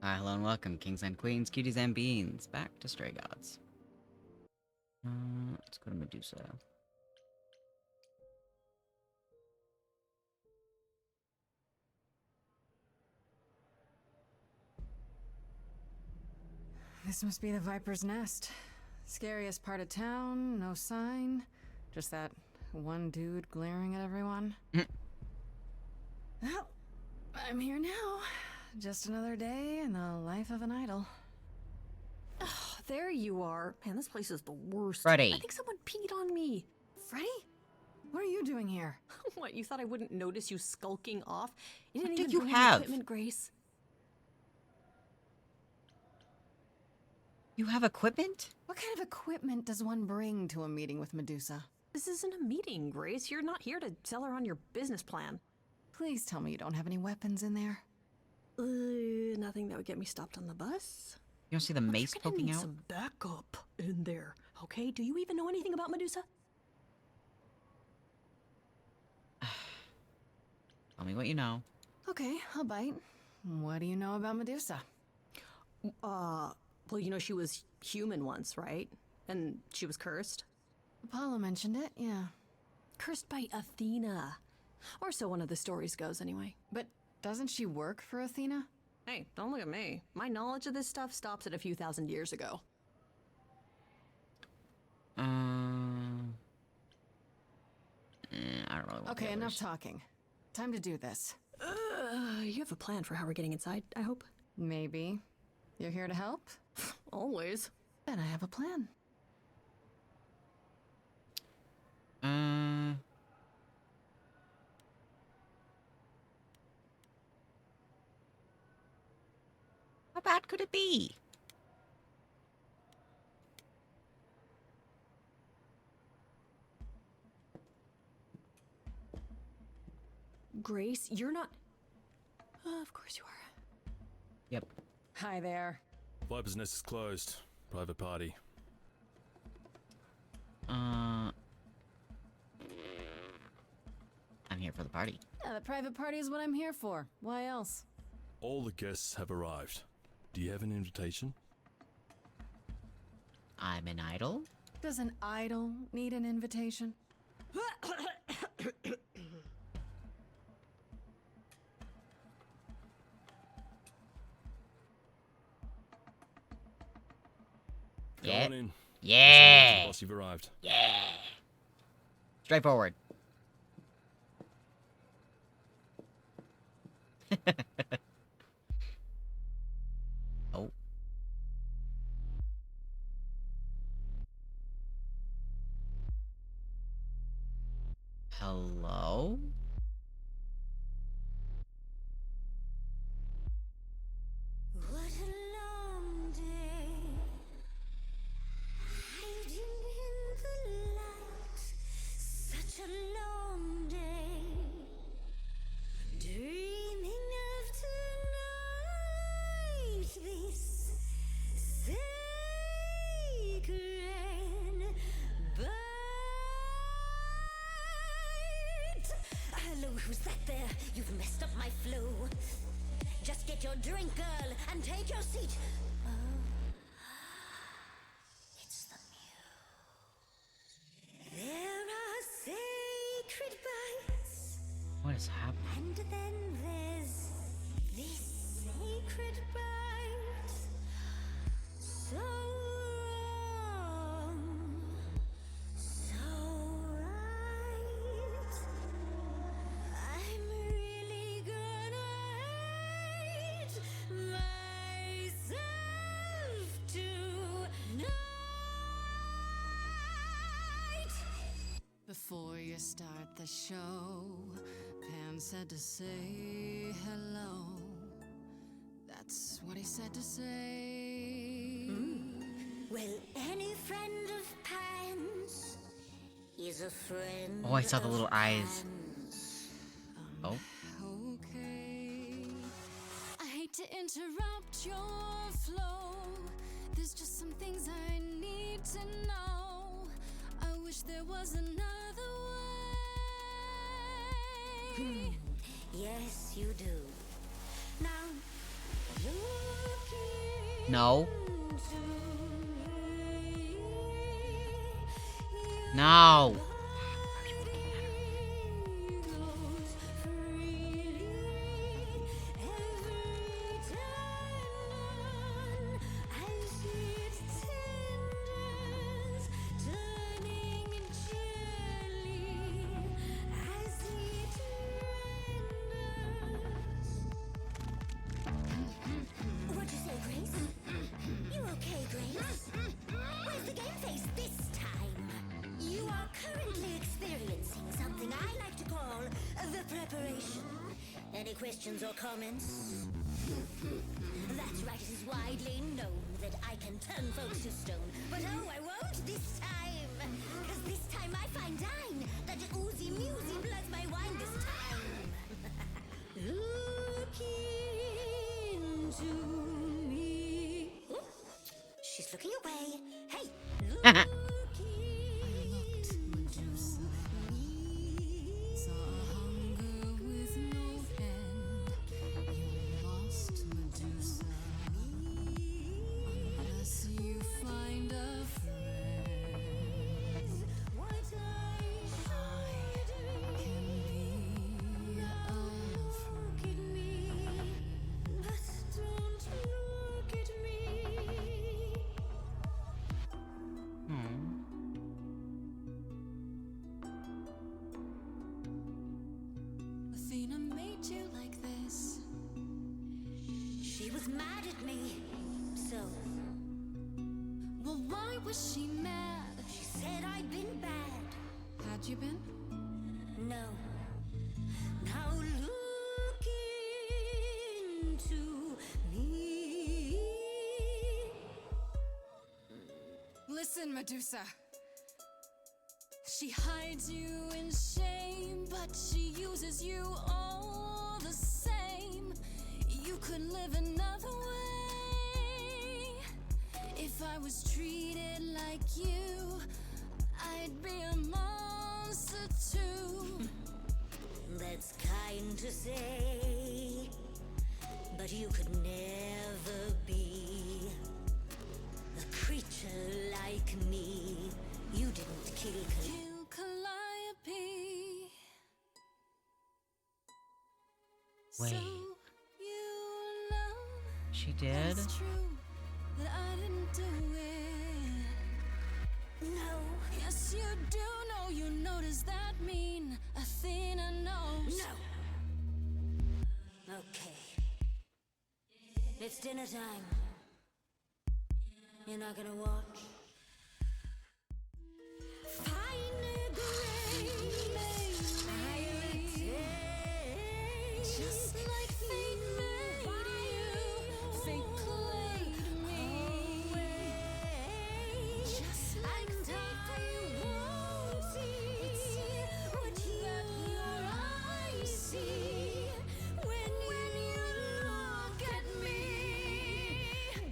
Hi, hello and welcome, kings and queens, cuties and beans, back to Stray Gods. Let's go to Medusa. This must be the Viper's Nest. Scariest part of town, no sign. Just that one dude glaring at everyone. Well, I'm here now. Just another day in the life of an idol. Oh, there you are. Man, this place is the worst. Freddy. I think someone peed on me. Freddy? What are you doing here? What, you thought I wouldn't notice you skulking off? You What didn't do even you bring have? any equipment, Grace. You have equipment? What kind of equipment does one bring to a meeting with Medusa? This isn't a meeting, Grace. You're not here to tell her on your business plan. Please tell me you don't have any weapons in there. Nothing that would get me stopped on the bus. You don't see the mace You're gonna poking need out? some backup in there, okay? Do you even know anything about Medusa? Tell me what you know. Okay, I'll bite. What do you know about Medusa? Well, you know she was human once, right? And she was cursed. Apollo mentioned it, yeah. Cursed by Athena. Or so one of the stories goes, anyway. But doesn't she work for Athena? Hey, don't look at me. My knowledge of this stuff stops at a few thousand years ago. I don't really want Okay, the enough others. talking. Time to do this. You have a plan for how we're getting inside, I hope? Maybe. You're here to help? Always. Then I have a plan. How bad could it be? Grace, you're not... of course you are. Yep. Hi there. Viper's Nest is closed. Private party. I'm here for the party. Yeah, the private party is what I'm here for. Why else? All the guests have arrived. Do you have an invitation? I'm an idol? Does an idol need an invitation? Go Yeah. on in. Yeah. Boss, you've arrived. Yeah. Straightforward. Oh. Hello? What a long day, hiding in the light. Such a long day, dreaming of tonight. This sacred bite. Hello, who's that there? You've messed up my flow. Just get your drink, girl, and take your seat. Oh, it's the Muse. There are sacred bites, What is happening? and then there's this sacred bite. So wrong, so right. I'm really gonna hate myself tonight. Before you start the show, Pan said to say hello. That's what he said to say. Well, any friend of Pan's is a friend. Oh, I saw the little of eyes. Pan's. Oh. Okay. I hate to interrupt your flow. There's just some things I need to know. I wish there was another way. Yes, you do. Now, look No. No. What'd you say, Grace? You okay, Grace? Where's the game face this time? You are currently experiencing something I like to call the preparation. Any questions or comments? That's right, it is widely known that I can turn folks to stone. But oh, I won't this time. Cause this time I find dine that oozy musy bloods my wine this time. Look into me. Ooh, she's looking away. Hey, look into Medusa. Saw hunger with no end. You lost Medusa. Unless you find a friend. what I Can be a look at me. But don't look at me. Hmm. Athena made you like this. She was mad at me. So Well, why was she mad? she said I'd been bad. Had you been? No. Now look into me. Listen, Medusa. She hides you in shame, but she uses you all the same. You could live another way. If I was treated like you, I'd be a monster too. That's kind to say. But you could never be a creature like me. You didn't kill Kill Calliope. Wait. So you know She did? it's true that I didn't do it. No. Yes, you do know. You know, does that mean Athena knows? No. Okay. It's dinner time. You're not gonna watch? Fine grace, I'll take. Just like fate made you, fate played me. Just like fate won't see what your eyes see when you look at me.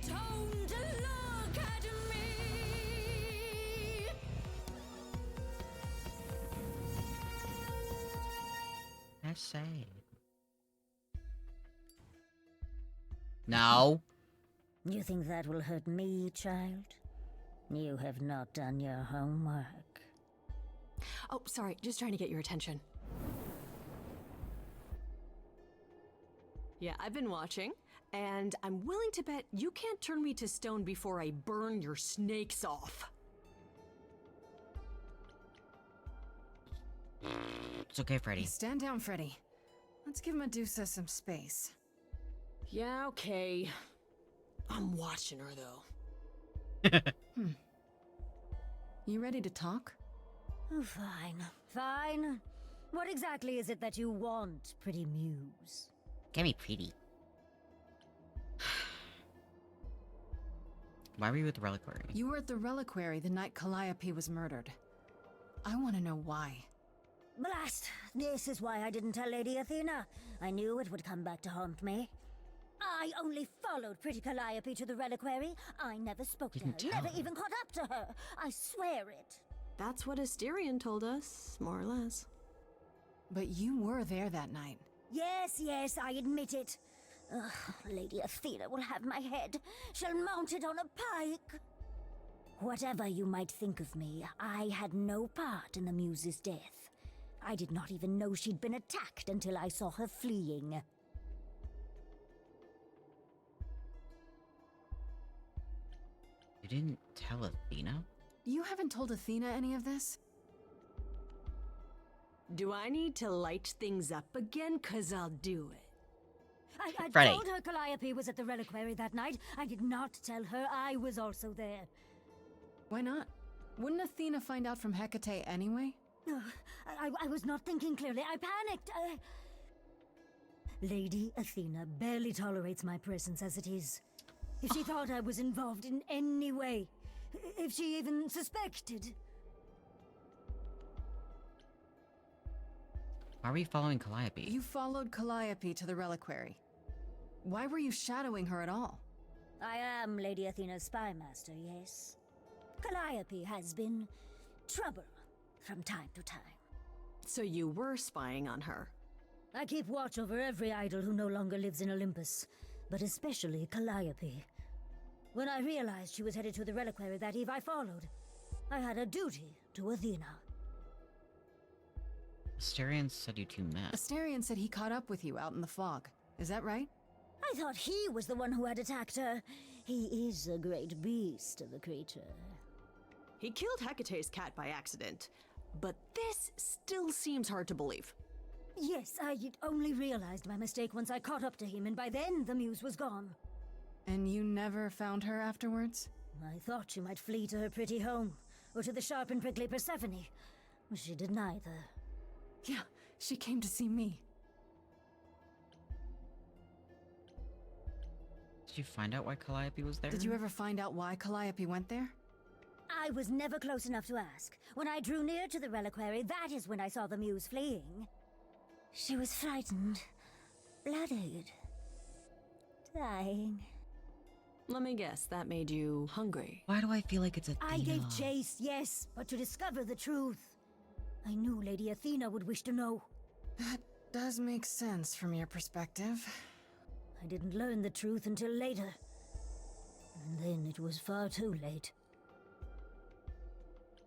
Don't look at me. That's sad. No. You think that will hurt me, child? You have not done your homework. Oh, sorry, just trying to get your attention. Yeah, I've been watching, and I'm willing to bet you can't turn me to stone before I burn your snakes off. It's okay, Freddy. Stand down, Freddy. Let's give Medusa some space. Yeah, okay. I'm watching her, though. You ready to talk? Oh, fine. Fine. What exactly is it that you want, pretty muse? Get me pretty. Why were you at the reliquary? You were at the reliquary the night Calliope was murdered. I want to know why. Blast! This is why I didn't tell Lady Athena. I knew it would come back to haunt me. I only followed pretty Calliope to the reliquary. I never spoke to her, Didn't never tell. even caught up to her. I swear it. That's what Asterion told us, more or less. But you were there that night. Yes, I admit it. Ugh, Lady Athena will have my head. She'll mount it on a pike. Whatever you might think of me, I had no part in the Muse's death. I did not even know she'd been attacked until I saw her fleeing. You didn't tell Athena? You haven't told Athena any of this? Do I need to light things up again? 'Cause I'll do it. I Friday. told her Calliope was at the reliquary that night. I did not tell her I was also there. Why not? Wouldn't Athena find out from Hecate anyway? I was not thinking clearly. I panicked. Lady Athena barely tolerates my presence as it is. If she thought I was involved in any way, if she even suspected... Why were you following Calliope? You followed Calliope to the reliquary. Why were you shadowing her at all? I am Lady Athena's spy master, yes. Calliope has been trouble from time to time. So you were spying on her. I keep watch over every idol who no longer lives in Olympus, but especially Calliope. When I realized she was headed to the reliquary that eve, I followed. I had a duty to Athena. Asterion said you two met. Asterion said he caught up with you out in the fog. Is that right? I thought he was the one who had attacked her. He is a great beast of a creature. He killed Hecate's cat by accident, but this still seems hard to believe. Yes, I only realized my mistake once I caught up to him, and by then the Muse was gone. And you never found her afterwards? I thought she might flee to her pretty home, or to the sharp and prickly Persephone. She did neither. Yeah, she came to see me. Did you find out why Calliope was there? Did you ever find out why Calliope went there? I was never close enough to ask. When I drew near to the reliquary, that is when I saw the Muse fleeing. She was frightened, bloodied, dying. Let me guess, that made you hungry. Why do I feel like it's Athena? I gave chase, yes, but to discover the truth. I knew Lady Athena would wish to know. That does make sense from your perspective. I didn't learn the truth until later. And then it was far too late.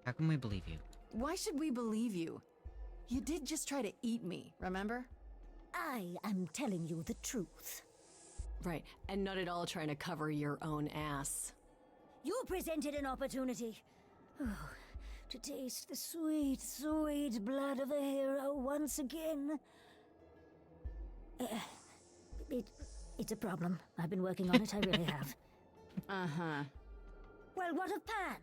How can we believe you? Why should we believe you? You did just try to eat me, remember? I am telling you the truth. Right, and not at all trying to cover your own ass. You presented an opportunity. Oh, to taste the sweet, sweet blood of a hero once again. It's a problem. I've been working on it, I really have. Uh-huh. Well, what of Pan?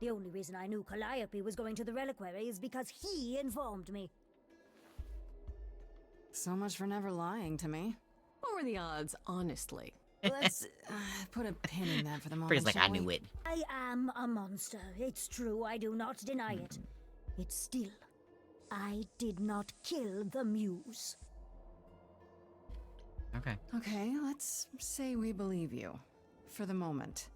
The only reason I knew Calliope was going to the reliquary is because he informed me. So much for never lying to me. What were the odds, honestly? Let's put a pin in that for the moment, Pretty's like, I shall we? knew it. I am a monster. It's true, I do not deny it. It's still, I did not kill the Muse. Okay. Okay, let's say we believe you. For the moment.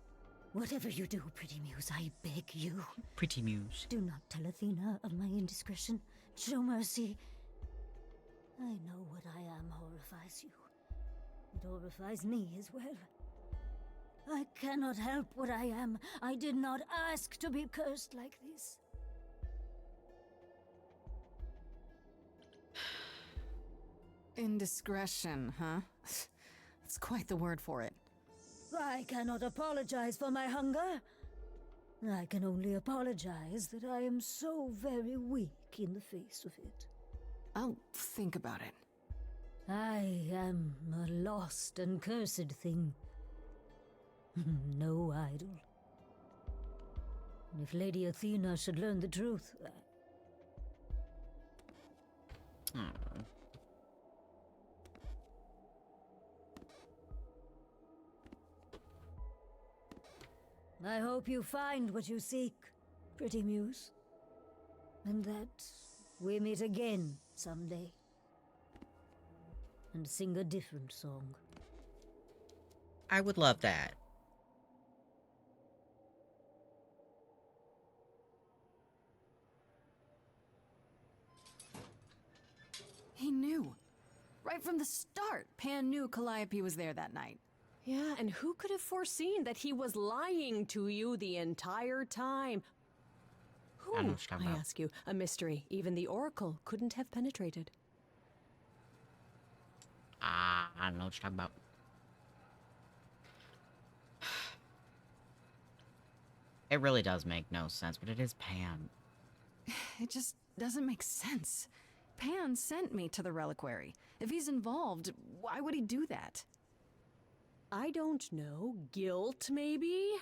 Whatever you do, pretty Muse, I beg you. Pretty Muse. Do not tell Athena of my indiscretion. Show mercy. I know what I am horrifies you. It horrifies me as well. I cannot help what I am. I did not ask to be cursed like this. Indiscretion, huh? That's quite the word for it. I cannot apologize for my hunger. I can only apologize that I am so very weak in the face of it. I'll think about it. I am a lost and cursed thing. No idol. If Lady Athena should learn the truth... Oh. I hope you find what you seek, pretty Muse. And that we meet again someday. And sing a different song. I would love that. He knew. Right from the start, Pan knew Calliope was there that night. Yeah, and who could have foreseen that he was lying to you the entire time? Who, I know what you're talking I about. ask you, a mystery even the Oracle couldn't have penetrated. I don't know what you're talking about. It really does make no sense, but it is Pan. It just doesn't make sense. Pan sent me to the reliquary. If he's involved, why would he do that? I don't know. Guilt, maybe?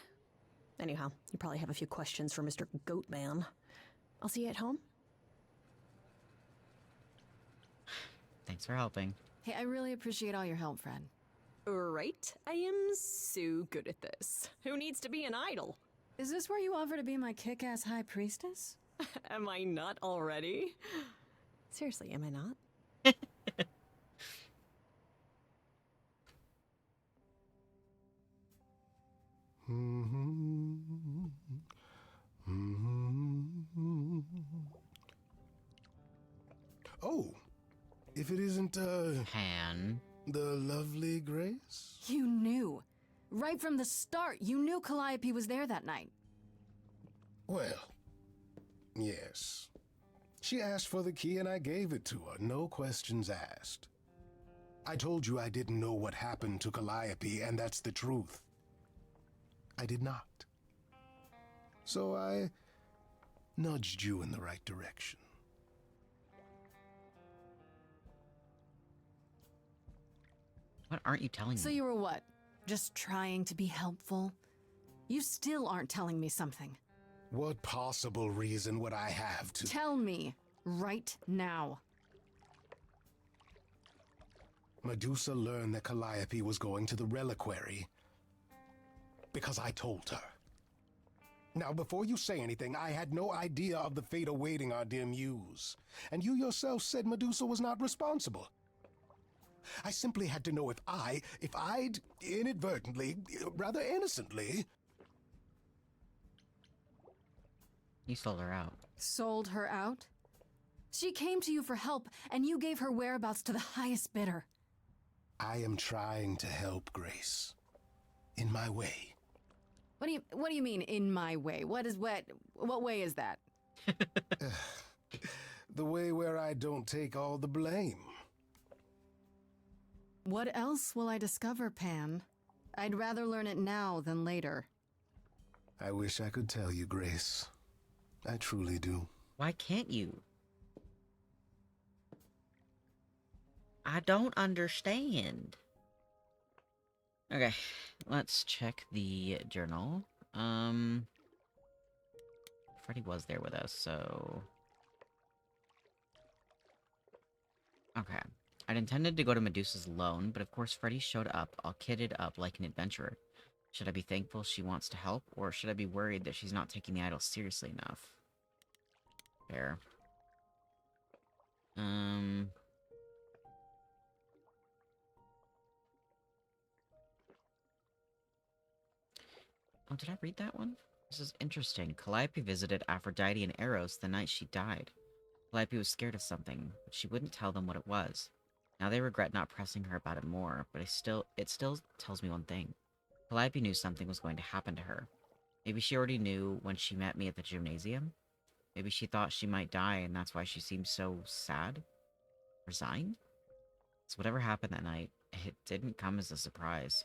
Anyhow, you probably have a few questions for Mr. Goatman. I'll see you at home. Thanks for helping. Hey, I really appreciate all your help, Fred. Right? I am so good at this. Who needs to be an idol? Is this where you offer to be my kick-ass high priestess? Am I not already? Seriously, am I not? Oh, if it isn't, Pan. the lovely Grace? You knew. Right from the start, you knew Calliope was there that night. Well, yes. She asked for the key and I gave it to her, no questions asked. I told you I didn't know what happened to Calliope, and that's the truth. I did not. So I nudged you in the right direction. What aren't you telling So me? you were what? Just trying to be helpful? You still aren't telling me something. What possible reason would I have to? Tell me, right now. Medusa learned that Calliope was going to the reliquary because I told her. Now, before you say anything, I had no idea of the fate awaiting our dear Muse. And you yourself said Medusa was not responsible. I simply had to know if I'd inadvertently, rather innocently... You sold her out. Sold her out? She came to you for help, and you gave her whereabouts to the highest bidder. I am trying to help Grace. In my way. What do you mean, in my way? What way is that? The way where I don't take all the blame. What else will I discover, Pan? I'd rather learn it now than later. I wish I could tell you, Grace. I truly do. Why can't you? I don't understand. Okay, let's check the journal. Freddy was there with us, so... Okay. I'd intended to go to Medusa's alone, but of course Freddy showed up, all kitted up like an adventurer. Should I be thankful she wants to help, or should I be worried that she's not taking the idol seriously enough? Fair. Oh, did I read that one? This is interesting. Calliope visited Aphrodite and Eros the night she died. Calliope was scared of something, but she wouldn't tell them what it was. Now they regret not pressing her about it more, but it still tells me one thing. Calliope knew something was going to happen to her. Maybe she already knew when she met me at the gymnasium? Maybe she thought she might die and that's why she seemed so sad? Resigned? So whatever happened that night, it didn't come as a surprise.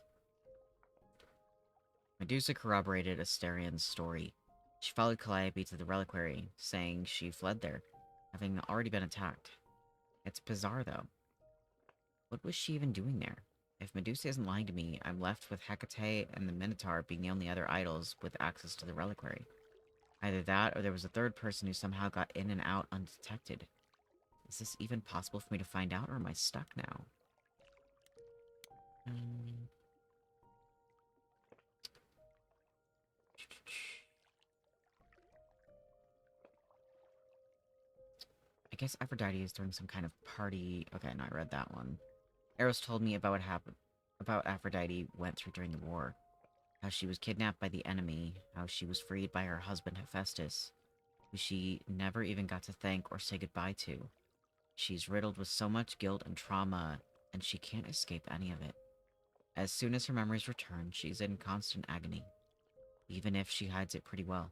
Medusa corroborated Asterian's story. She followed Calliope to the reliquary, saying she fled there, having already been attacked. It's bizarre, though. What was she even doing there? If Medusa isn't lying to me, I'm left with Hecate and the Minotaur being the only other idols with access to the reliquary. Either that, or there was a third person who somehow got in and out undetected. Is this even possible for me to find out, or am I stuck now? I guess Aphrodite is throwing some kind of party. Okay, no, I read that one. Eros told me about what happened, about Aphrodite went through during the war. How she was kidnapped by the enemy, how she was freed by her husband Hephaestus, who she never even got to thank or say goodbye to. She's riddled with so much guilt and trauma, and she can't escape any of it. As soon as her memories return, she's in constant agony, even if she hides it pretty well.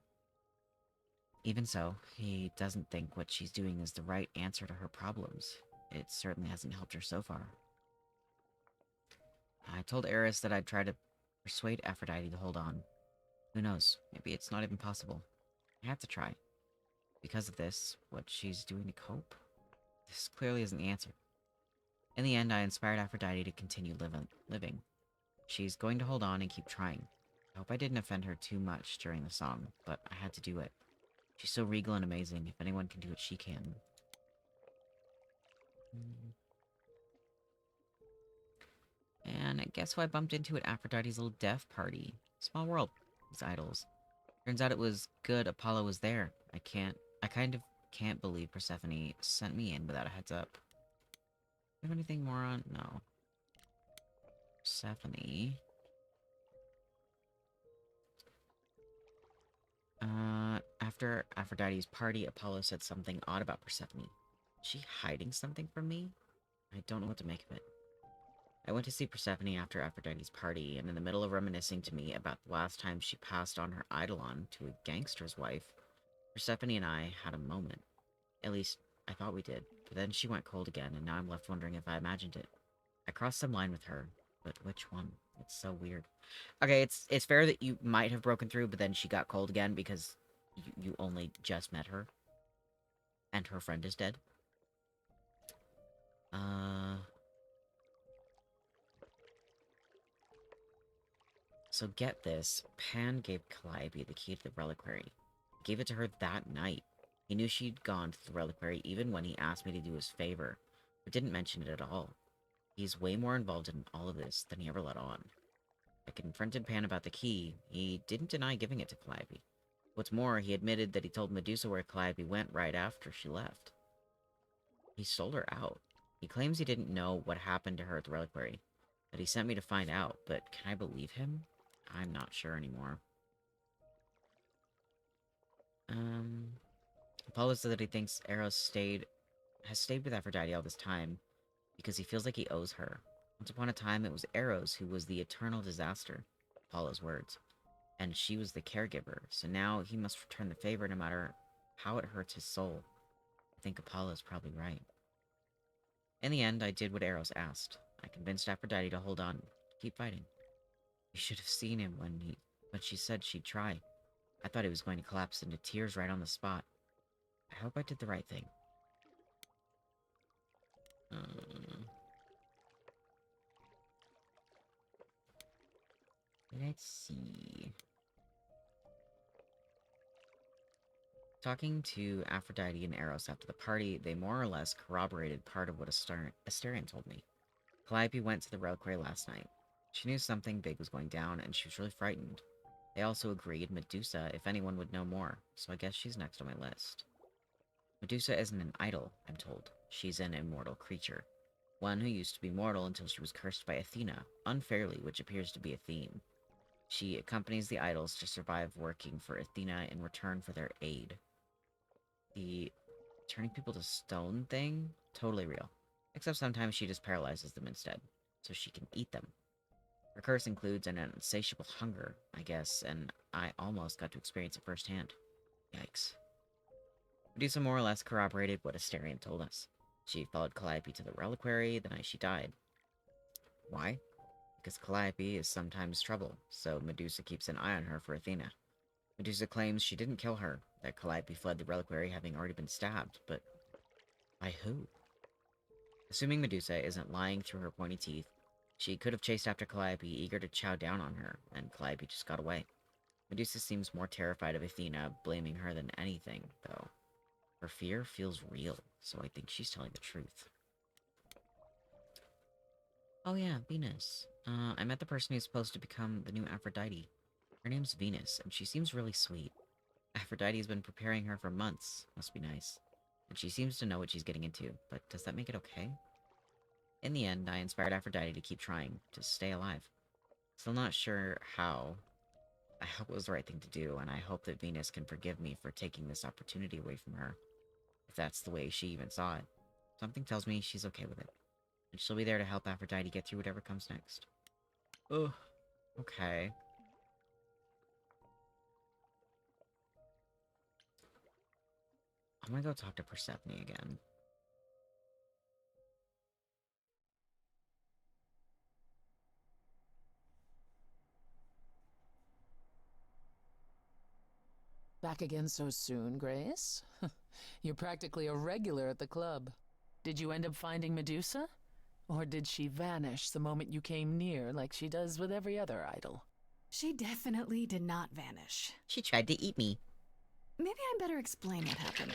Even so, he doesn't think what she's doing is the right answer to her problems. It certainly hasn't helped her so far. I told Eris that I'd try to persuade Aphrodite to hold on. Who knows, maybe it's not even possible. I have to try. Because of this, what she's doing to cope? This clearly isn't the answer. In the end, I inspired Aphrodite to continue living. She's going to hold on and keep trying. I hope I didn't offend her too much during the song, but I had to do it. She's so regal and amazing. If anyone can do it, she can. And I guess who I bumped into at Aphrodite's little death party. Small world. These idols. Turns out it was good Apollo was there. I kind of can't believe Persephone sent me in without a heads up. Do you have anything more on? No. Persephone. After Aphrodite's party, Apollo said something odd about Persephone. Is she hiding something from me? I don't know what to make of it. I went to see Persephone after Aphrodite's party, and in the middle of reminiscing to me about the last time she passed on her eidolon to a gangster's wife, Persephone and I had a moment. At least, I thought we did, but then she went cold again, and now I'm left wondering if I imagined it. I crossed some line with her, but which one? It's so weird. Okay, it's fair that you might have broken through, but then she got cold again because you only just met her. And her friend is dead. So get this, Pan gave Calliope the key to the reliquary. He gave it to her that night. He knew she'd gone to the reliquary even when he asked me to do his favor, but didn't mention it at all. He's way more involved in all of this than he ever let on. I confronted Pan about the key. He didn't deny giving it to Calliope. What's more, he admitted that he told Medusa where Calliope went right after she left. He sold her out. He claims he didn't know what happened to her at the reliquary, that he sent me to find out, but can I believe him? I'm not sure anymore. Apollo said that he thinks Eros has stayed with Aphrodite all this time because he feels like he owes her. Once upon a time, it was Eros who was the eternal disaster, Apollo's words, and she was the caregiver, so now he must return the favor no matter how it hurts his soul. I think Apollo's probably right. In the end, I did what Eros asked. I convinced Aphrodite to hold on, to keep fighting. You should have seen him when she said she'd try. I thought he was going to collapse into tears right on the spot. I hope I did the right thing. Let's see. Talking to Aphrodite and Eros after the party, they more or less corroborated part of what Asterion told me. Calliope went to the reliquary last night. She knew something big was going down, and she was really frightened. They also agreed Medusa if anyone would know more, so I guess she's next on my list. Medusa isn't an idol, I'm told. She's an immortal creature. One who used to be mortal until she was cursed by Athena, unfairly, which appears to be a theme. She accompanies the idols to survive working for Athena in return for their aid. The turning people to stone thing? Totally real. Except sometimes she just paralyzes them instead, so she can eat them. Her curse includes an insatiable hunger, I guess, and I almost got to experience it firsthand. Yikes. Medusa more or less corroborated what Asterion told us. She followed Calliope to the reliquary the night she died. Why? Because Calliope is sometimes trouble, so Medusa keeps an eye on her for Athena. Medusa claims she didn't kill her, that Calliope fled the reliquary having already been stabbed, but by who? Assuming Medusa isn't lying through her pointy teeth, she could have chased after Calliope, eager to chow down on her, and Calliope just got away. Medusa seems more terrified of Athena blaming her than anything, though. Her fear feels real, so I think she's telling the truth. Oh yeah, Venus. I met the person who's supposed to become the new Aphrodite. Her name's Venus, and she seems really sweet. Aphrodite's been preparing her for months. Must be nice. And she seems to know what she's getting into, but does that make it okay? In the end, I inspired Aphrodite to keep trying, to stay alive. Still not sure how. I hope it was the right thing to do, and I hope that Venus can forgive me for taking this opportunity away from her. If that's the way she even saw it. Something tells me she's okay with it. And she'll be there to help Aphrodite get through whatever comes next. Ugh. Okay. I'm gonna go talk to Persephone again. Back again so soon, Grace? You're practically a regular at the club. Did you end up finding Medusa? Or did she vanish the moment you came near, like she does with every other idol? She definitely did not vanish. She tried to eat me. Maybe I better explain what happened.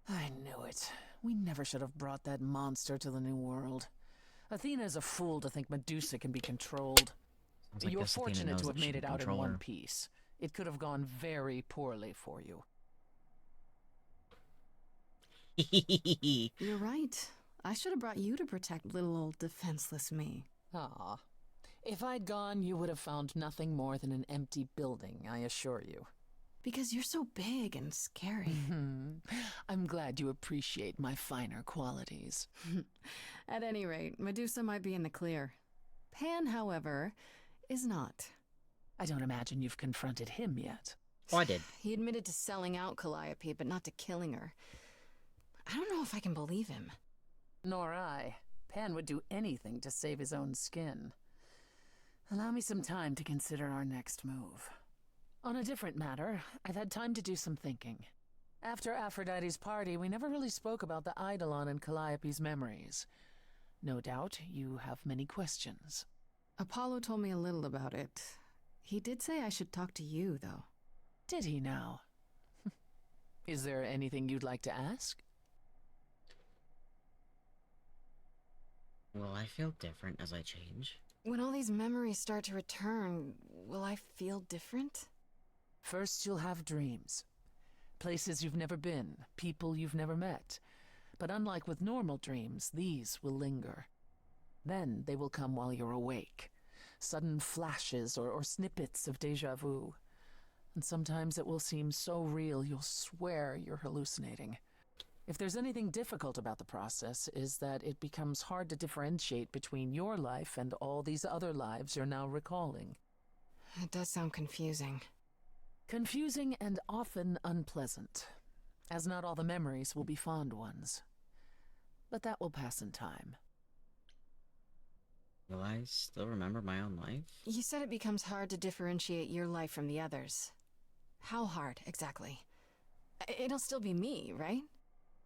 I knew it. We never should have brought that monster to the New World. Athena's a fool to think Medusa can be controlled. Sounds like You're this Athena fortunate knows to that have she made can it out in control one her. piece. It could have gone very poorly for you. You're right. I should have brought you to protect little old defenseless me. Ah. If I'd gone, you would have found nothing more than an empty building, I assure you. Because you're so big and scary. I'm glad you appreciate my finer qualities. At any rate, Medusa might be in the clear. Pan, however, is not. I don't imagine you've confronted him yet. Oh, I did. He admitted to selling out Calliope, but not to killing her. I don't know if I can believe him. Nor I. Pan would do anything to save his own skin. Allow me some time to consider our next move. On a different matter, I've had time to do some thinking. After Aphrodite's party, we never really spoke about the Eidolon and Calliope's memories. No doubt you have many questions. Apollo told me a little about it. He did say I should talk to you, though. Did he now? Is there anything you'd like to ask? Will I feel different as I change? When all these memories start to return, will I feel different? First, you'll have dreams. Places you've never been, people you've never met. But unlike with normal dreams, these will linger. Then they will come while you're awake. Sudden flashes or snippets of déjà vu. And sometimes it will seem so real you'll swear you're hallucinating. If there's anything difficult about the process, is that it becomes hard to differentiate between your life and all these other lives you're now recalling. It does sound confusing. Confusing and often unpleasant, as not all the memories will be fond ones. But that will pass in time. Will I still remember my own life? You said it becomes hard to differentiate your life from the others. How hard, exactly? It'll still be me, right?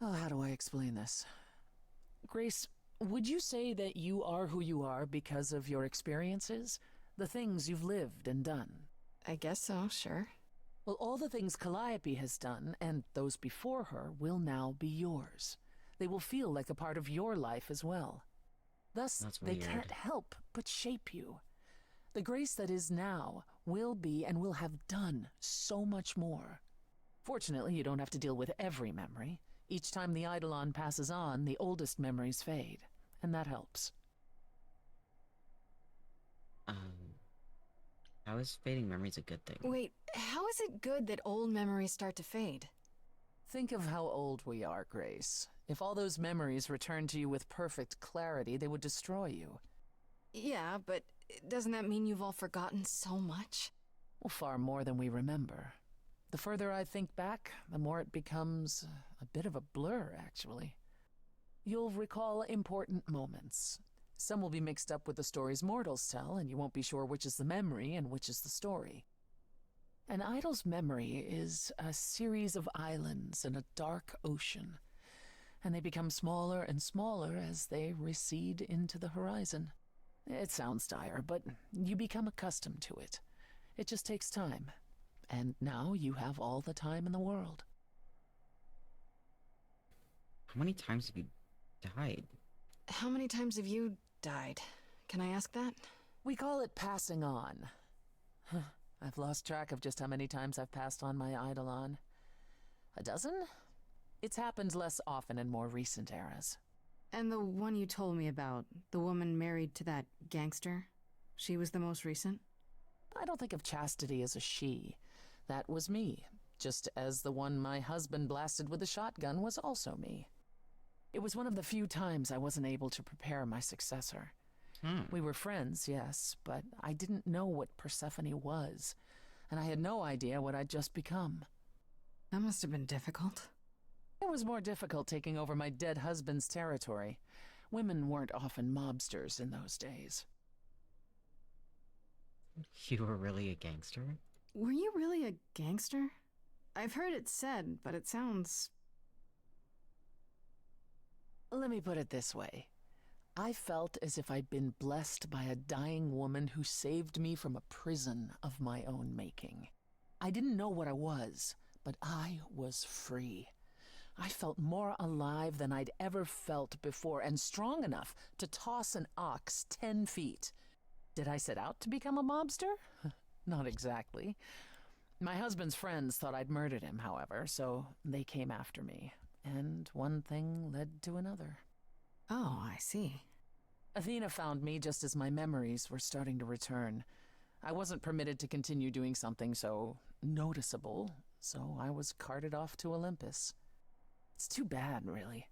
Oh, how do I explain this? Grace, would you say that you are who you are because of your experiences? The things you've lived and done? I guess so, sure. Well, all the things Calliope has done, and those before her, will now be yours. They will feel like a part of your life as well. Thus, That's they weird. can't help but shape you. The Grace that is now will be and will have done so much more. Fortunately, you don't have to deal with every memory. Each time the Eidolon passes on, the oldest memories fade, and that helps. How is fading memories a good thing? Wait, how is it good that old memories start to fade? Think of how old we are, Grace. If all those memories returned to you with perfect clarity, they would destroy you. Yeah, but doesn't that mean you've all forgotten so much? Well, far more than we remember. The further I think back, the more it becomes a bit of a blur, actually. You'll recall important moments. Some will be mixed up with the stories mortals tell, and you won't be sure which is the memory and which is the story. An idol's memory is a series of islands in a dark ocean, and they become smaller and smaller as they recede into the horizon. It sounds dire, but you become accustomed to it. It just takes time. And now you have all the time in the world. How many times have you died? How many times have you died? Can I ask that? We call it passing on. I've lost track of just how many times I've passed on my Eidolon. A dozen? It's happened less often in more recent eras. And the one you told me about, the woman married to that gangster? She was the most recent? I don't think of chastity as a she. That was me, just as the one my husband blasted with a shotgun was also me. It was one of the few times I wasn't able to prepare my successor. We were friends, yes, but I didn't know what Persephone was, and I had no idea what I'd just become. That must have been difficult. It was more difficult taking over my dead husband's territory. Women weren't often mobsters in those days. You were really a gangster? Were you really a gangster? I've heard it said, but it sounds... Let me put it this way. I felt as if I'd been blessed by a dying woman who saved me from a prison of my own making. I didn't know what I was, but I was free. I felt more alive than I'd ever felt before, and strong enough to toss an ox 10 feet. Did I set out to become a mobster? Not exactly. My husband's friends thought I'd murdered him, however, so they came after me. And one thing led to another. Oh, I see. Athena found me just as my memories were starting to return. I wasn't permitted to continue doing something so noticeable, so I was carted off to Olympus. It's too bad, really.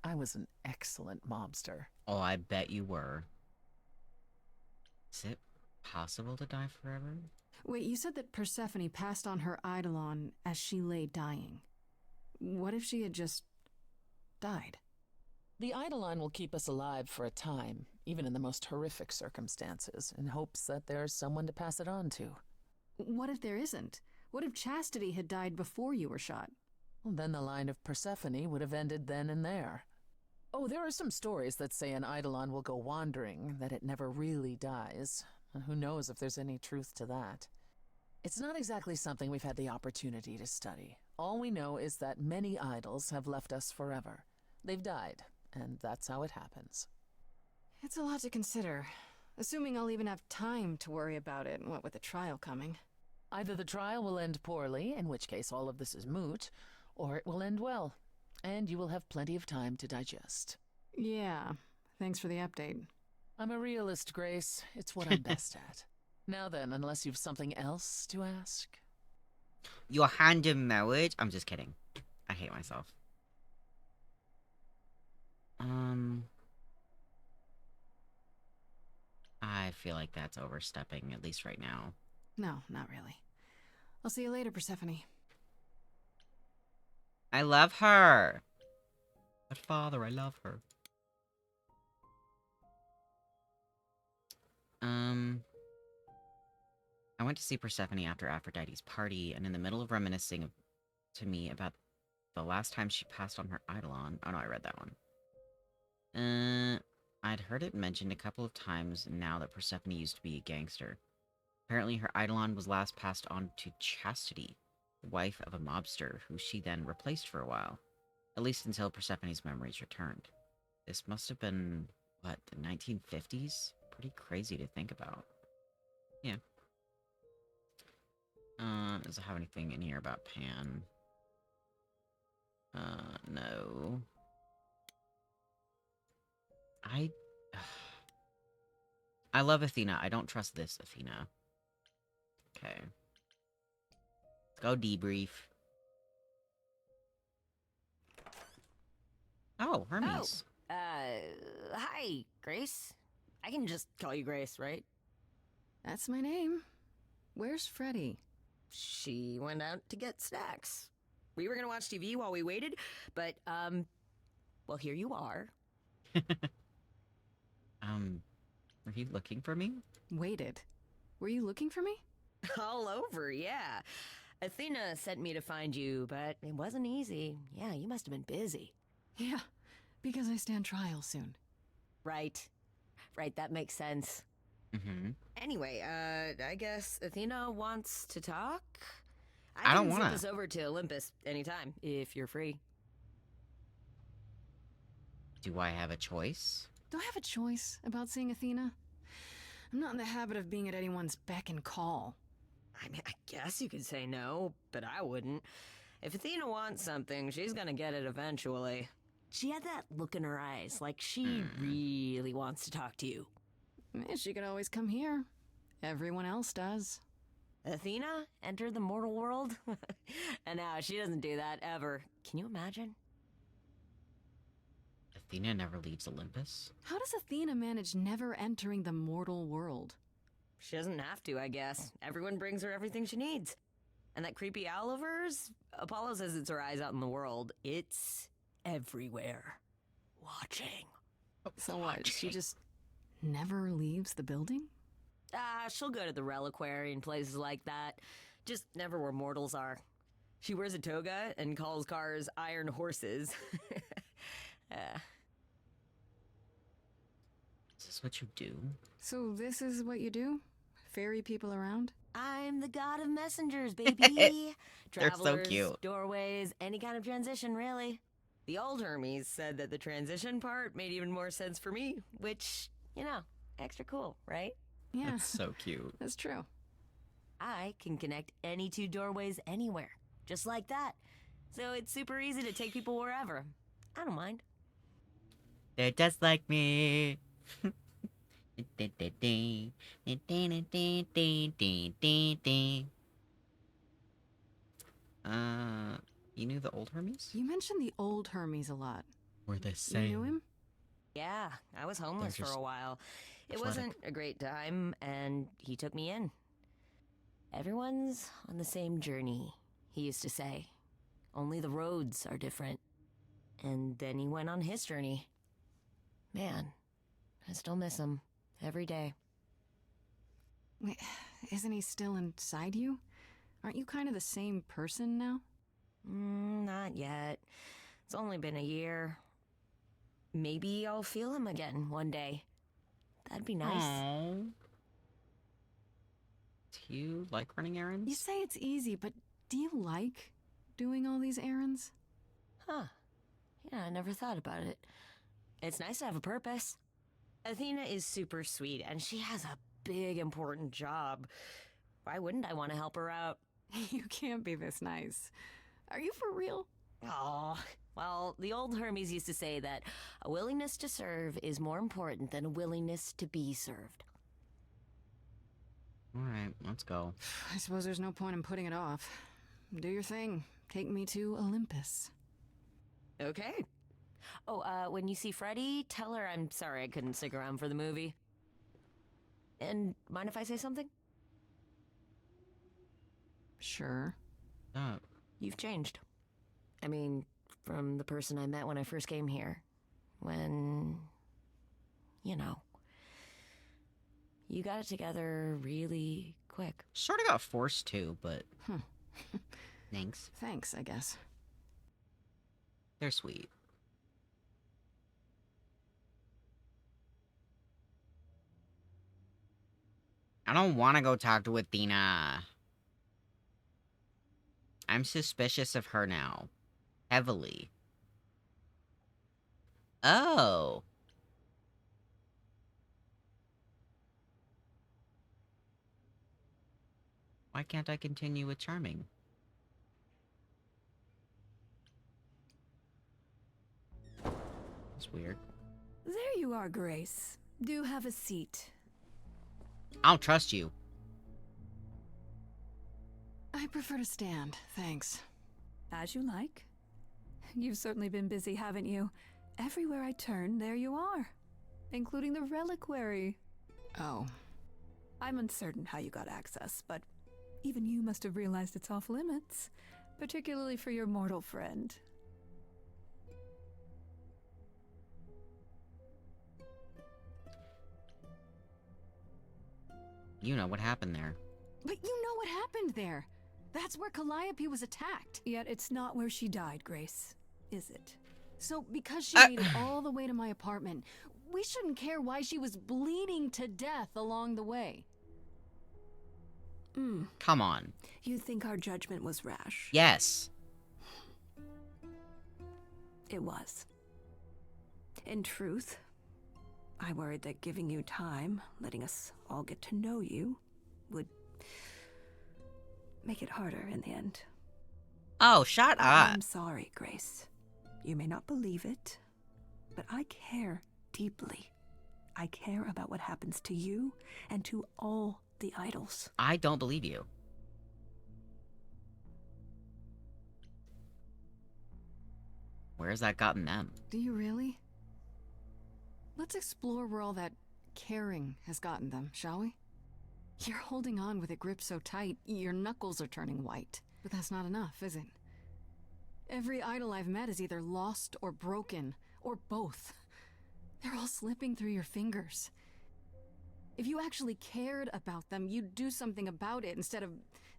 I was an excellent mobster. Oh, I bet you were. Is it possible to die forever? Wait, you said that Persephone passed on her eidolon as she lay dying. What if she had just died? The eidolon will keep us alive for a time, even in the most horrific circumstances, in hopes that there's someone to pass it on to. What if there isn't? What if Chastity had died before you were shot? Well, then the line of Persephone would have ended then and there. Oh, there are some stories that say an eidolon will go wandering, that it never really dies. And who knows if there's any truth to that. It's not exactly something we've had the opportunity to study. All we know is that many idols have left us forever. They've died, and that's how it happens. It's a lot to consider. Assuming I'll even have time to worry about it, what with the trial coming. Either the trial will end poorly, in which case all of this is moot, or it will end well, and you will have plenty of time to digest. Yeah, thanks for the update. I'm a realist, Grace. It's what I'm best at. Now then, unless you've something else to ask. Your hand in marriage? I'm just kidding. I hate myself. I feel like that's overstepping, at least right now. No, not really. I'll see you later, Persephone. I love her! But father, I love her. I went to see Persephone after Aphrodite's party, and in the middle of reminiscing to me about the last time she passed on her eidolon... Oh no, I read that one. I'd heard it mentioned a couple of times now that Persephone used to be a gangster. Apparently her eidolon was last passed on to Chastity, the wife of a mobster, who she then replaced for a while. At least until Persephone's memories returned. This must have been, what, the 1950s? Pretty crazy to think about. Yeah. Does it have anything in here about Pan? No. I love Athena. I don't trust this Athena. Okay. Let's go debrief. Oh, Hermes. Hi, Grace. I can just call you Grace, right? That's my name. Where's Freddy? She went out to get snacks. We were gonna watch TV while we waited, but, well, here you are. Were you looking for me? Waited. Were you looking for me? All over, yeah. Athena sent me to find you, but it wasn't easy. Yeah, you must have been busy. Yeah, because I stand trial soon. Right. Right, that makes sense. Mm-hmm. Anyway, I guess Athena wants to talk? I don't can wanna. send us over to Olympus anytime, if you're free. Do I have a choice? Do I have a choice about seeing Athena? I'm not in the habit of being at anyone's beck and call. I mean, I guess you could say no, but I wouldn't. If Athena wants something, she's gonna get it eventually. She had that look in her eyes, like she really wants to talk to you. She could always come here. Everyone else does. Athena entered the mortal world? And now she doesn't do that ever. Can you imagine? Athena never leaves Olympus? How does Athena manage never entering the mortal world? She doesn't have to, I guess. Everyone brings her everything she needs. And that creepy owl of hers? Apollo says it's her eyes out in the world. It's everywhere. Watching. So what, she just never leaves the building? She'll go to the reliquary and places like that. Just never where mortals are. She wears a toga and calls cars iron horses. Is this what you do? So this is what you do? Ferry people around? I'm the god of messengers, baby. They're so Travelers, cute. doorways, any kind of transition, really. The old Hermes said that the transition part made even more sense for me, which, you know, extra cool, right? Yeah, That's so cute. that's true. I can connect any two doorways anywhere, just like that. So it's super easy to take people wherever. I don't mind. They're just like me. You knew the old Hermes? You mentioned the old Hermes a lot. Were the You same. knew him? Yeah, I was homeless for just a while. It athletic. wasn't a great time, and he took me in. Everyone's on the same journey, he used to say. Only the roads are different. And then he went on his journey. Man, I still miss him every day. Wait, isn't he still inside you? Aren't you kind of the same person now? Not yet. It's only been a year. Maybe I'll feel him again one day. That'd be nice. Aww. Do you like running errands? You say it's easy, but do you like doing all these errands? Huh. Yeah, I never thought about it. It's nice to have a purpose. Athena is super sweet, and she has a big, important job. Why wouldn't I want to help her out? You can't be this nice. Are you for real? Oh, well, the old Hermes used to say that a willingness to serve is more important than a willingness to be served. Alright, let's go. I suppose there's no point in putting it off. Do your thing. Take me to Olympus. Okay. Oh, when you see Freddie, tell her I'm sorry I couldn't stick around for the movie. And mind if I say something? Sure. You've changed. I mean, from the person I met when I first came here. When, you know, you got it together really quick. Sort of got forced to, but thanks. Thanks, I guess. They're sweet. I don't want to go talk to Athena. I'm suspicious of her now. Heavily. Oh. Why can't I continue with Charming? That's weird. There you are, Grace. Do have a seat. I don't trust you. I prefer to stand, thanks. As you like. You've certainly been busy, haven't you? Everywhere I turn, there you are. Including the reliquary. Oh. I'm uncertain how you got access, but even you must have realized it's off limits. Particularly for your mortal friend. You know what happened there. But you know what happened there. That's where Calliope was attacked. Yet it's not where she died, Grace. Is it? So because she made it all the way to my apartment, we shouldn't care why she was bleeding to death along the way. Come on. You think our judgment was rash? Yes. It was. In truth, I worried that giving you time, letting us all get to know you, would make it harder in the end. Oh, shut up. I'm sorry, Grace. You may not believe it, but I care deeply. I care about what happens to you and to all the idols. I don't believe you. Where's that gotten them? Do you really? Let's explore where all that caring has gotten them, shall we? You're holding on with it gripped so tight, your knuckles are turning white. But that's not enough, is it? Every idol I've met is either lost or broken, or both. They're all slipping through your fingers. If you actually cared about them, you'd do something about it instead of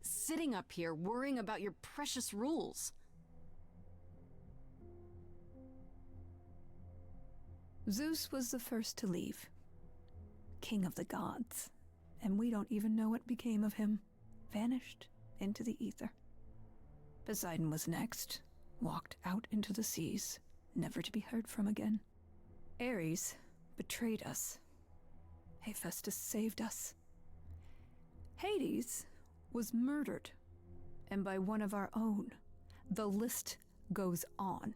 sitting up here worrying about your precious rules. Zeus was the first to leave. King of the gods. And we don't even know what became of him. Vanished into the ether. Poseidon was next. Walked out into the seas, never to be heard from again. Ares betrayed us. Hephaestus saved us. Hades was murdered. And by one of our own. The list goes on.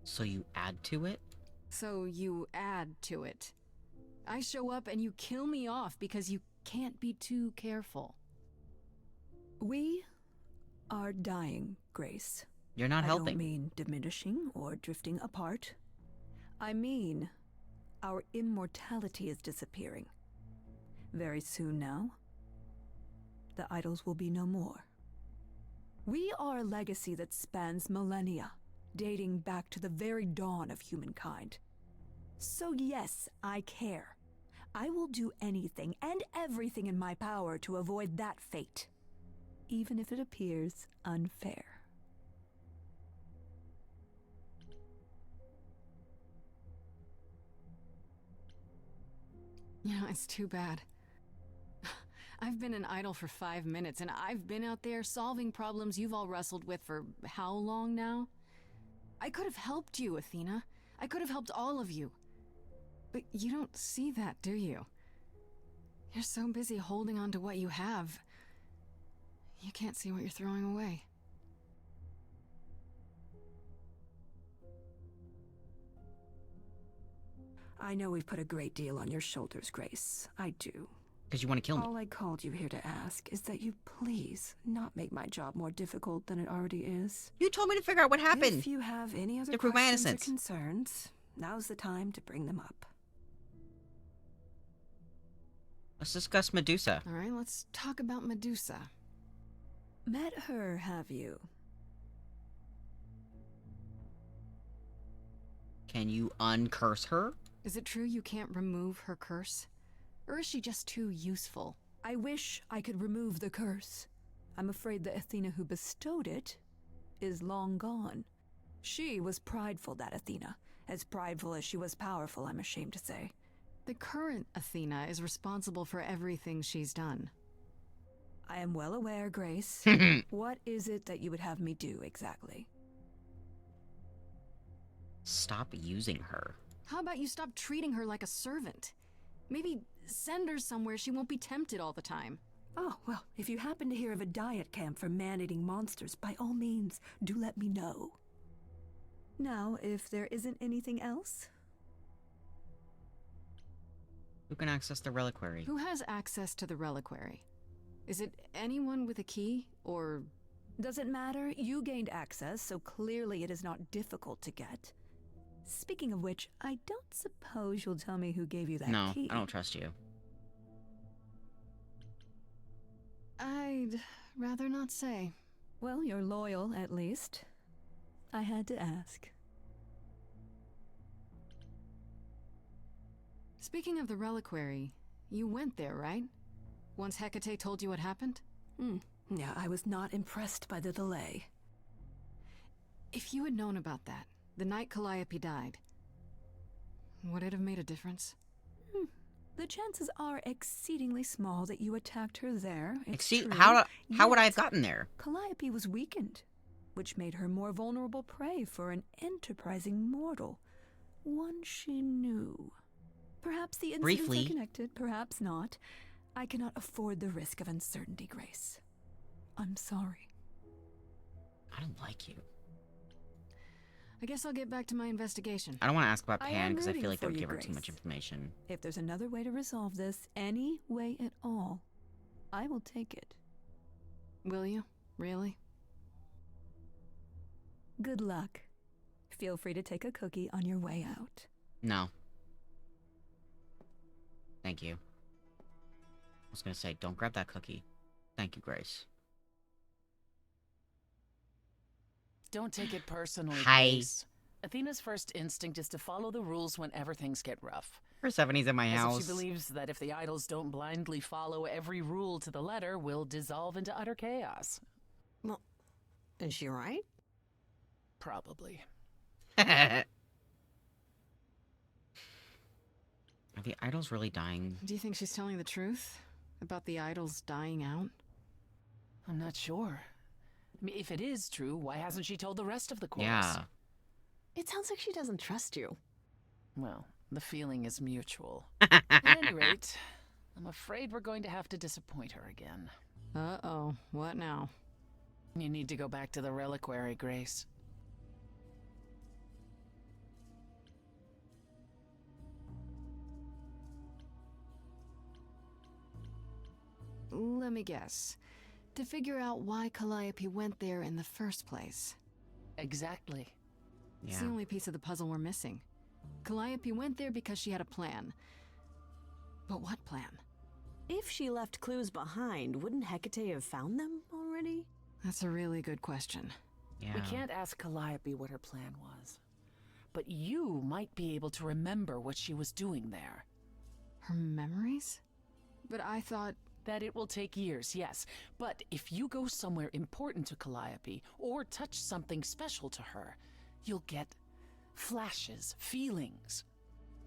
So you add to it? So you add to it. I show up and you kill me off because you can't be too careful. We are dying, Grace. You're not I helping. don't mean diminishing or drifting apart. I mean, our immortality is disappearing. Very soon now, the idols will be no more. We are a legacy that spans millennia, dating back to the very dawn of humankind. So yes, I care. I will do anything and everything in my power to avoid that fate, even if it appears unfair. You know, it's too bad. I've been an idol for 5 minutes, and I've been out there solving problems you've all wrestled with for how long now? I could have helped you, Athena. I could have helped all of you. But you don't see that, do you? You're so busy holding on to what you have. You can't see what you're throwing away. I know we've put a great deal on your shoulders, Grace. I do. Because you want to kill me. All I called you here to ask is that you please not make my job more difficult than it already is. You told me to figure out what happened. If you have any other To prove my questions or innocence. concerns, now's the time to bring them up. Let's discuss Medusa. All right, let's talk about Medusa. Met her, have you? Can you uncurse her? Is it true you can't remove her curse? Or is she just too useful? I wish I could remove the curse. I'm afraid the Athena who bestowed it is long gone. She was prideful, that Athena. As prideful as she was powerful, I'm ashamed to say. The current Athena is responsible for everything she's done. I am well aware, Grace. What is it that you would have me do exactly? Stop using her. How about you stop treating her like a servant? Maybe send her somewhere she won't be tempted all the time. Oh, well, if you happen to hear of a diet camp for man-eating monsters, by all means, do let me know. Now, if there isn't anything else... Who can access the reliquary? Who has access to the reliquary? Is it anyone with a key, or... Doesn't matter, you gained access, so clearly it is not difficult to get. Speaking of which, I don't suppose you'll tell me who gave you that key. No, I don't trust you. I'd rather not say. Well, you're loyal, at least. I had to ask. Speaking of the reliquary, you went there, right? Once Hecate told you what happened? Yeah, I was not impressed by the delay. If you had known about that, the night Calliope died, would it have made a difference? The chances are exceedingly small that you attacked her there. It's true. How would I have Yet, gotten there? Calliope was weakened, which made her more vulnerable prey for an enterprising mortal. One she knew. Perhaps the incidents Briefly. are connected, perhaps not. I cannot afford the risk of uncertainty, Grace. I'm sorry. I don't like you. I guess I'll get back to my investigation. I don't want to ask about I Pan am because I rooting feel like that for would you, give her too Grace. much information. If there's another way to resolve this, any way at all, I will take it. Will you? Really? Good luck. Feel free to take a cookie on your way out. No. Thank you. I was gonna say, don't grab that cookie. Thank you, Grace. Don't take it personally, Hi. Grace. Athena's first instinct is to follow the rules whenever things get rough. Persephone's in my As if house. she believes that if the idols don't blindly follow every rule to the letter, we'll dissolve into utter chaos. Well, is she right? Probably. Are the idols really dying? Do you think she's telling the truth about the idols dying out? I'm not sure. I mean, if it is true, why hasn't she told the rest of the chorus? Yeah. It sounds like she doesn't trust you. Well, the feeling is mutual. At any rate, I'm afraid we're going to have to disappoint her again. Uh-oh. What now? You need to go back to the reliquary, Grace. Let me guess. To figure out why Calliope went there in the first place. Exactly. It's Yeah. the only piece of the puzzle we're missing. Calliope went there because she had a plan. But what plan? If she left clues behind, wouldn't Hecate have found them already? That's a really good question. Yeah. We can't ask Calliope what her plan was. But you might be able to remember what she was doing there. Her memories? But I thought... That it will take years, yes. But if you go somewhere important to Calliope, or touch something special to her, you'll get flashes, feelings.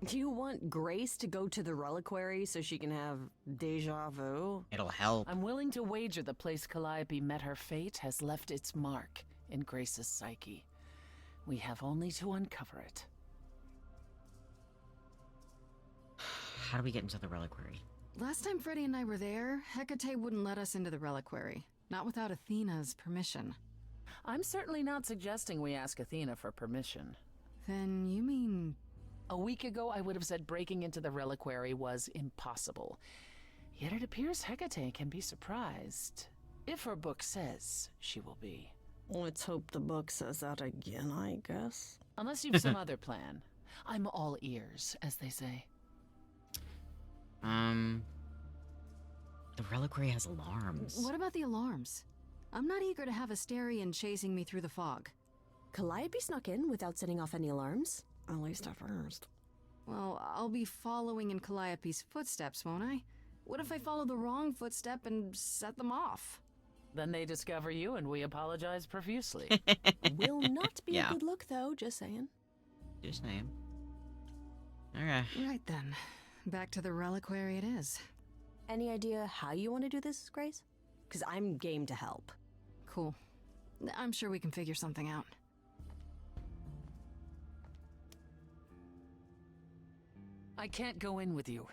Do you want Grace to go to the reliquary so she can have deja vu? It'll help. I'm willing to wager the place Calliope met her fate has left its mark in Grace's psyche. We have only to uncover it. How do we get into the reliquary? Last time Freddy and I were there, Hecate wouldn't let us into the reliquary. Not without Athena's permission. I'm certainly not suggesting we ask Athena for permission. Then you mean... A week ago, I would have said breaking into the reliquary was impossible. Yet it appears Hecate can be surprised. If her book says she will be. Let's hope the book says that again, I guess. Unless you've some other plan. I'm all ears, as they say. The reliquary has alarms. What about the alarms? I'm not eager to have Asterion chasing me through the fog. Calliope snuck in without setting off any alarms. At least at first. Well, I'll be following in Calliope's footsteps, won't I? What if I follow the wrong footstep and set them off? Then they discover you and we apologize profusely. Will not be Yeah. a good look, though, just saying. Just name. Okay. Right then. Back to the reliquary it is. Any idea how you want to do this, Grace? Because I'm game to help. Cool. I'm sure we can figure something out. I can't go in with you.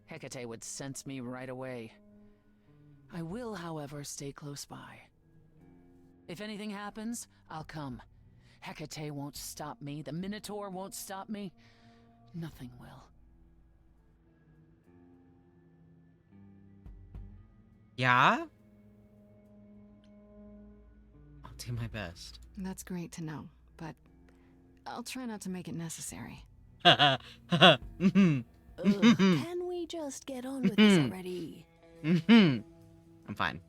Hecate would sense me right away. I will, however, stay close by. If anything happens, I'll come. Hecate won't stop me. The Minotaur won't stop me. Nothing will. Yeah? I'll do my best. That's great to know, but I'll try not to make it necessary. Mhm. Ugh, can we just get on with this already? I'm fine.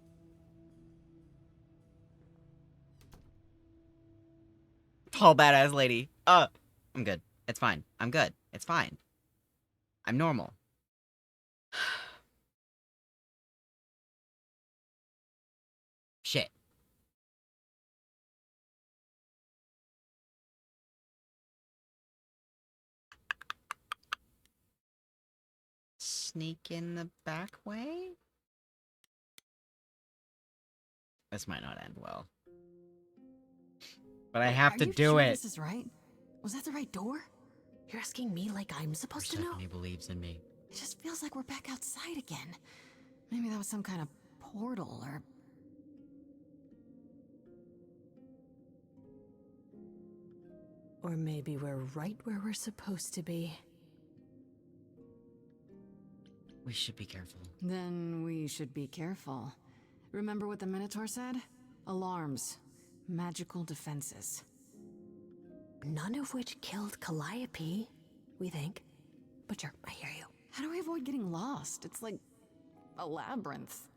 Tall badass lady. I'm good. It's fine. I'm good. It's fine. I'm normal. Shit. Sneak in the back way? This might not end well. But I have Are to you do sure it. This is right? Was that the right door? You're asking me like I'm supposed to know? Persephone believes in me. It just feels like we're back outside again. Maybe that was some kind of portal or... Or maybe we're right where we're supposed to be. We should be careful. Then we should be careful. Remember what the Minotaur said? Alarms. Magical defenses. None of which killed Calliope, we think. But sure, I hear you. How do I avoid getting lost? It's like a labyrinth.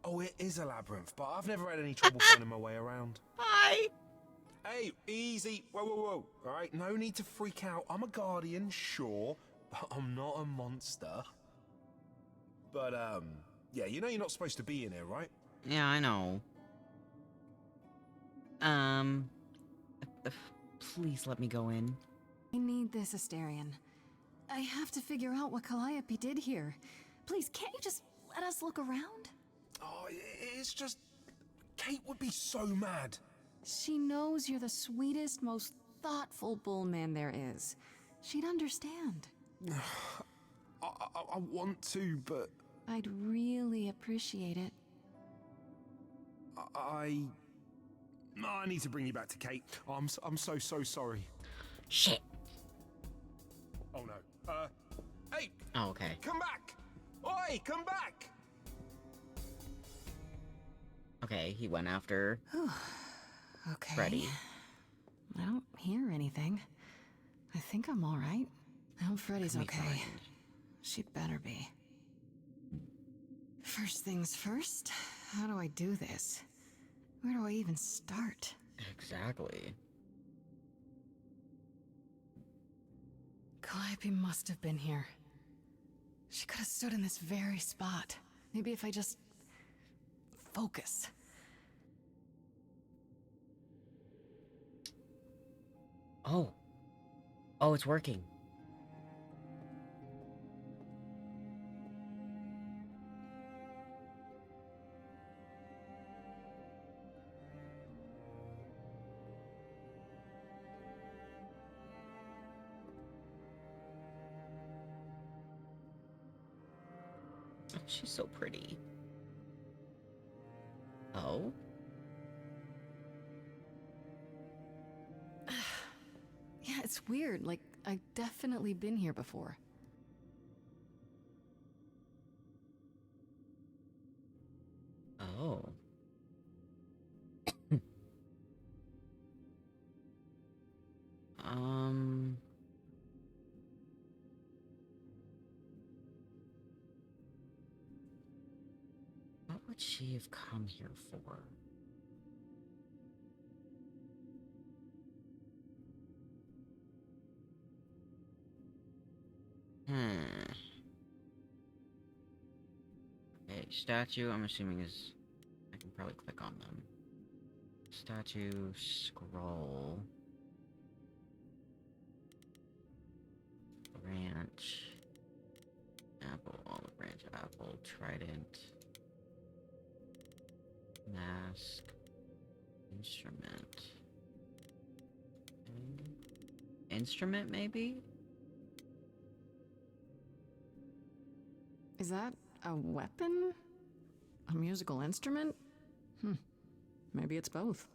Oh, it is a labyrinth, but I've never had any trouble finding my way around. Hi! Hey, easy. Whoa, whoa, whoa. All right, no need to freak out. I'm a guardian, sure, but I'm not a monster. But, yeah, you know you're not supposed to be in here, right? Yeah, I know. Please let me go in. I need this, Asterion. I have to figure out what Calliope did here. Please, can't you just let us look around? Oh, it's just... Kate would be so mad. She knows you're the sweetest, most thoughtful bullman there is. She'd understand. I want to, but... I'd really appreciate it. I need to bring you back to Kate. I'm so sorry. Shit. Oh no. Hey! Oh, okay. Come back! Oi, come back! Okay, he went after Okay. Freddy. I don't hear anything. I think I'm all right. I hope Freddy's Can we okay. find- She'd better be. First things first, how do I do this? Where do I even start? Exactly. Calliope must have been here. She could have stood in this very spot. Maybe if I just... focus. Oh. Oh, it's working. Oh, she's so pretty. Oh? Yeah, it's weird. Like, I've definitely been here before. Oh. um... What would she have come here for? Okay, statue, I'm assuming is... I can probably click on them. Statue, scroll... Branch... Apple, olive branch, apple, trident... Mask... Instrument... Instrument, maybe? Is that a weapon? A musical instrument? Maybe it's both.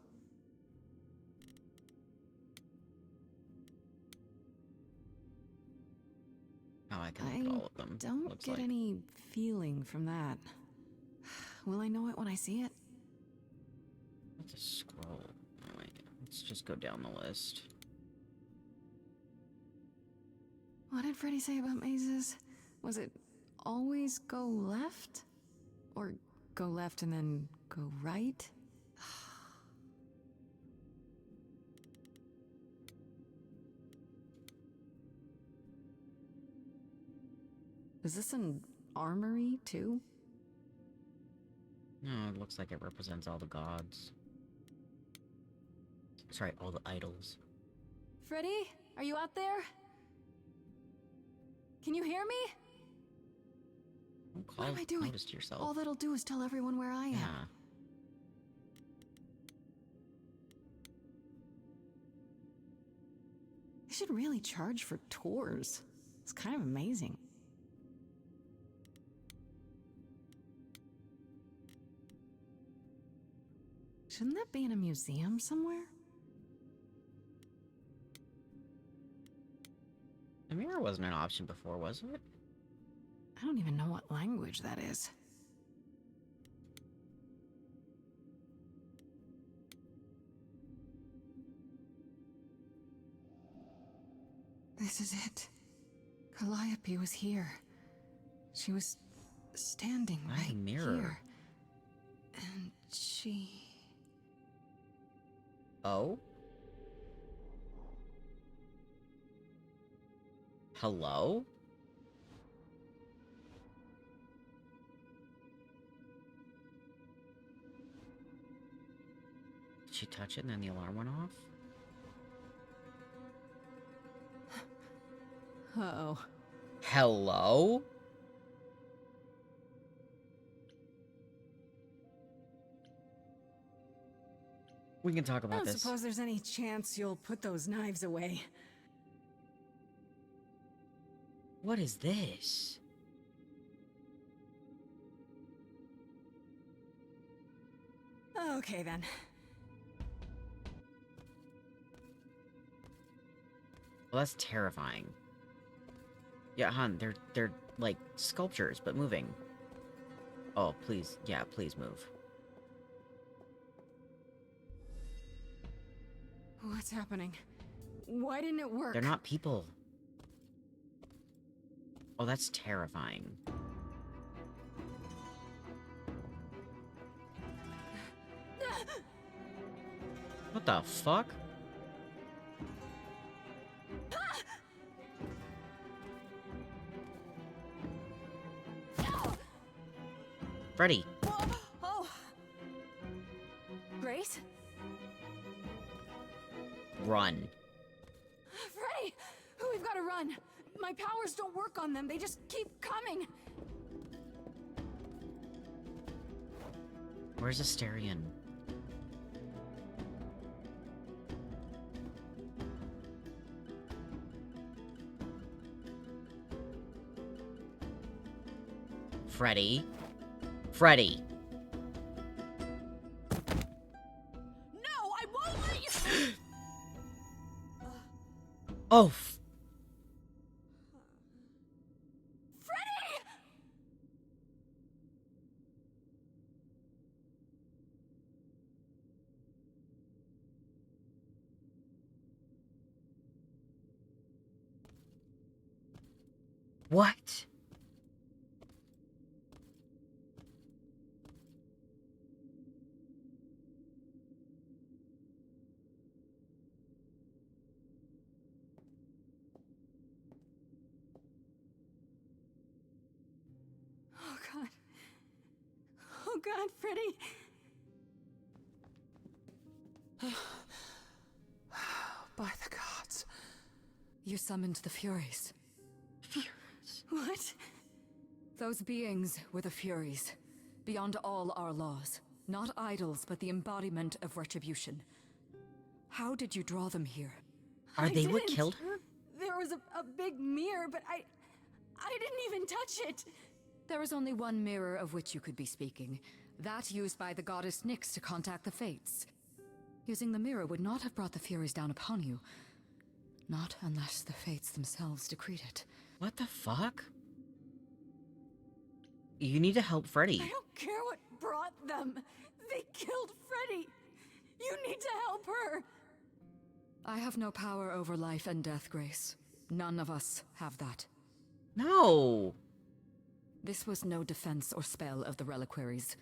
Oh, I can look at all of them. Don't looks get like. any feeling from that. Will I know it when I see it? What's a scroll? Oh, wait. Let's just go down the list. What did Freddy say about mazes? Was it always go left? Or go left and then go right? Is this an armory, too? No, it looks like it represents all the gods. Sorry, all the idols. Freddy? Are you out there? Can you hear me? Don't What am call I doing? notice to yourself. All that'll do is tell everyone where I am. Yeah. They should really charge for tours. It's kind of amazing. Shouldn't that be in a museum somewhere? The mirror wasn't an option before, was it? I don't even know what language that is. This is it. Calliope was here. She was standing right mirror. here. And she... Oh? Hello? Did she touch it and then the alarm went off? Uh-oh. Hello? We can talk I about don't this. suppose there's any chance you'll put those knives away. What is this? Okay, then. Well, that's terrifying. Yeah, hon, they're like sculptures, but moving. Oh, please, yeah, please move. What's happening? Why didn't it work? They're not people. Oh, that's terrifying. What the fuck? Freddy! Oh! Grace? Run. Freddy! We've got to run. My powers don't work on them. They just keep coming. Where's Asterion? Freddy? Freddy! No, I won't let you. Oh, Freddy! what? Oh, God. Oh, God, Freddy. By the gods. You summoned the Furies. What? Those beings were the Furies, beyond all our laws. Not idols, but the embodiment of retribution. How did you draw them here? Are I they what didn't. killed her? There was a big mirror, but I didn't even touch it. There is only one mirror of which you could be speaking. That used by the goddess Nyx to contact the Fates. Using the mirror would not have brought the Furies down upon you. Not unless the Fates themselves decreed it. What the fuck? You need to help Freddy. I don't care what brought them. They killed Freddy. You need to help her. I have no power over life and death, Grace. None of us have that. No! This was no defense or spell of the reliquaries.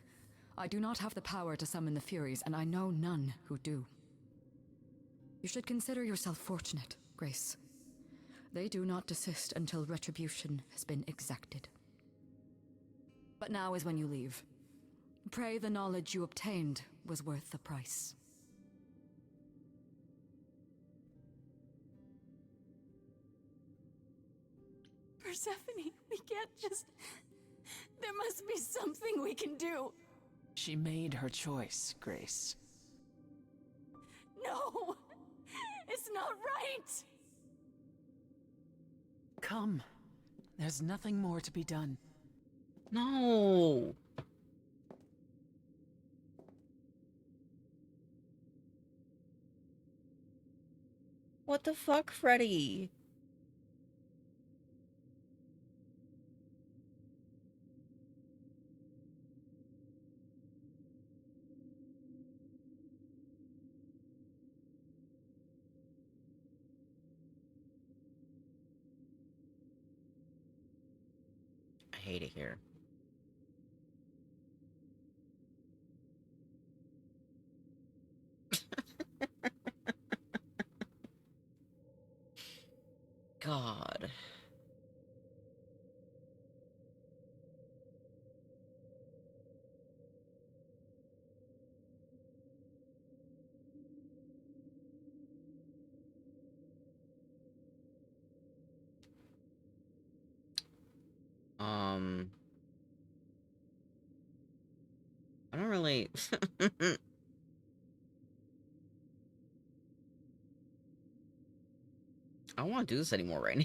I do not have the power to summon the Furies, and I know none who do. You should consider yourself fortunate, Grace. They do not desist until retribution has been exacted. But now is when you leave. Pray the knowledge you obtained was worth the price. Persephone, we can't just... There must be something we can do. She made her choice, Grace. No! It's not right! Come. There's nothing more to be done. No! What the fuck, Freddy? hate it here. God. I don't really... I don't want to do this anymore right now.